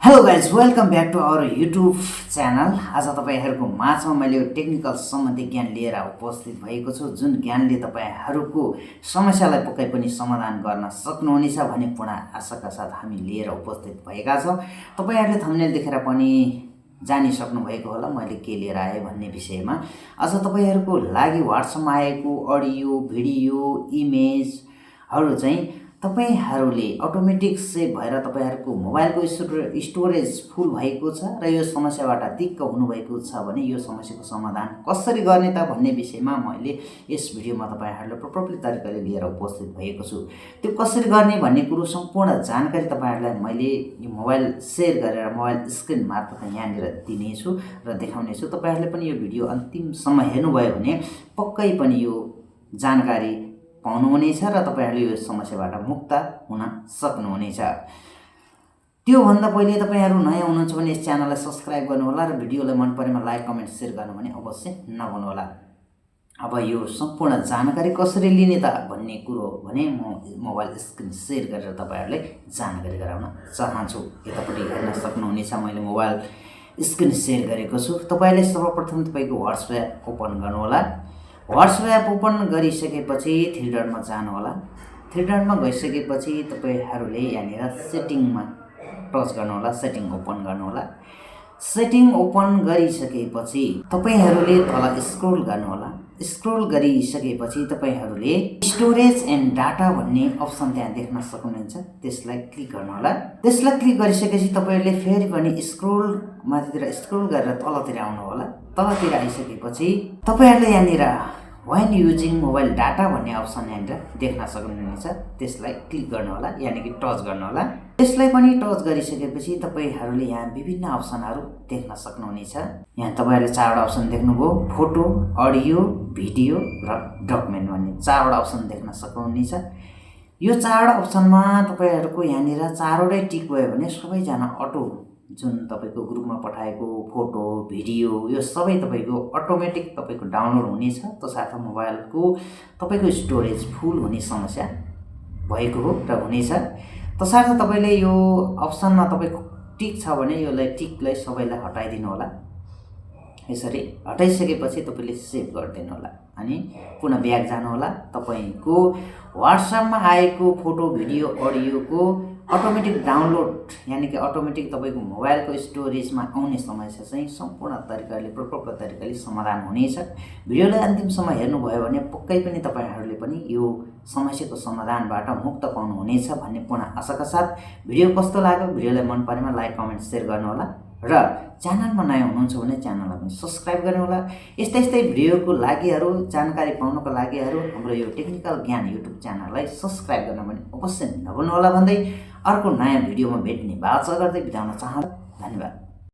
Hello guys, welcome back to our YouTube channel. आज तपाईहरुको माझमा मैले टेक्निकल सम्बन्धी ज्ञान लिएर उपस्थित भएको छु, जुन ज्ञानले तपाईहरुको समस्यालाई पक्कै पनि समाधान गर्न सक्नुहुनेछ भन्ने पूर्ण आशाका साथ हामी लिएर उपस्थित भएका छौं। तपाईहरुले थम्बनेल देखेर पनि जानिसक्नु भएको होला मैले के लिएर आए भन्ने विषयमा। आज तपाईहरुको लागि व्हाट्सएपमा आएको अडियो, भिडियो, इमेजहरु चाहिँ तपाईहरुले अटोमेटिक सेभ भएर तपाईहरुको मोबाइलको स्टोरेज फुल भएको छ र यो समस्याबाट दिक्क हुनुभएको छ भने यो समस्याको समाधान कसरी गर्ने त भन्ने विषयमा मैले यस भिडियोमा तपाईहरुलाई प्रपरली तरिकाले लिएर उपस्थित भएको छु। त्यो कसरी गर्ने भन्ने कुरो सम्पूर्ण जानकारी तपाईहरुलाई मैले यो मोबाइल शेयर गरेर मोबाइल स्क्रिन मार्फत यहाँनिर दिनेछु र देखाउनेछु। तपाईहरुले पनि यो भिडियो अन्तिमसम्म हेर्नुभयो भने पक्कै पनि यो जानकारी पाउनुहुनेछ र तपाईहरुले यो समस्याबाट मुक्त हुन सक्नुहुनेछ। त्यो भन्दा पहिले तपाईहरु नयाँ हुनुहुन्छ भने यस च्यानललाई सब्स्क्राइब गर्नुहोला र भिडियोलाई मन परेमा लाइक, कमेन्ट, शेयर गर्नु भने अवश्य नभुल्नुहोला। अब यो सम्पूर्ण जानकारी कसरी लिने त भन्ने कुरो भने म मोबाइल स्क्रिन शेयर गरेर तपाईहरुलाई जानकारी गराउन चाहन्छु। यतापटि हेर्न सक्नुहुनेछ मैले मोबाइल स्क्रिन शेयर गरेको छु। तपाईले सर्वप्रथम तपाईको व्हाट्सएप ओपन गर्नुहोला। व्हाट्सएप ओपन गरिसकेपछि थ्री डटमा जानुहोला। थ्री डटमा गइसकेपछि तपाईहरुले यहाँनिर सेटिङमा टच गर्नुहोला। सेटिङ ओपन गर्नुहोला। सेटिङ ओपन गरिसकेपछि तपाईहरुले तल स्क्रोल गर्नुहोला। स्क्रोल गरिसकेपछि तपाईहरुले स्टोरेज एन्ड डाटा भन्ने अप्सन त्यहाँ देख्न सक्नुहुन्छ। त्यसलाई क्लिक गर्नुहोला। त्यसलाई क्लिक गरिसकेपछि तपाईहरुले फेरि पनि स्क्रोल माथितिर स्क्रोल गरेर तलतिर आउनु होला। तलतिर आइसकेपछि तपाईहरुले यहाँनिर व्हेन युजिङ मोबाइल डाटा भन्ने अप्सन यहाँनिर देख्न सक्नुहुनेछ। त्यसलाई क्लिक गर्नुहोला, यानी कि टच गर्नुहोला। त्यसलाई पनि टच गरिसकेपछि तपाईहरुले यहाँ विभिन्न अप्सनहरु देख्न सक्नुहुनेछ। यहाँ तपाईहरुले चारवटा अप्सन देख्नुभयो, फोटो, अडियो, भिडियो र डकुमेन्ट भन्ने चारवटा अप्सन देख्न सक्नुहुनेछ। यो चारवटा अप्सनमा तपाईहरुको यहाँनिर चारवटै टिक भयो भने सबैजना अटो जुन तपाईको ग्रुपमा पठाएको फोटो, भिडियो यो सबै तपाईको अटोमेटिक तपाईको डाउनलोड हुनेछ। तसर्थ मोबाइलको तपाईको स्टोरेज फुल हुने समस्या भएको हो र हुनेछ। तसर्थ तपाईले यो अप्सनमा तपाईको टिक छ भने योलाई टिकलाई सबैलाई हटाइदिनु होला। यसरी हटाइसकेपछि तपाईले सेभ गरिदिनु होला अनि पुनः ब्याक जानु होला। तपाईको व्हाट्सएपमा आएको फोटो, भिडियो, अडियोको अटोमेटिक डाउनलोड यानी कि अटोमेटिक तपाईको मोबाइलको स्टोरेजमा आउने समस्या चाहिँ सम्पूर्ण तरिकाले प्रपर तरिकाले समाधान हुनेछ। भिडियोलाई अन्तिमसम्म हेर्नुभयो भने पक्कै पनि तपाईहरुले पनि यो समस्याको समाधानबाट मुक्त पाउनुहुनेछ भन्ने पूर्ण आशाका साथ भिडियो कस्तो लाग्यो भिडियोलाई मन परेमा लाइक, कमेन्ट, शेयर गर्नुहोला र च्यानलमा नयाँ हुनुहुन्छ भने च्यानललाई पनि सब्स्क्राइब गर्नुहोला। यस्तै भिडियोको लागिहरु जानकारी पाउनको लागिहरु हाम्रो यो टेक्निकल ज्ञान युट्युब च्यानललाई सब्स्क्राइब गर्न पनि अवश्य नभुल्नुहोला भन्दै अर्को नयाँ भिडियोमा भेट्ने बाचा गर्दै बिताउन चाहन्छु। धन्यवाद।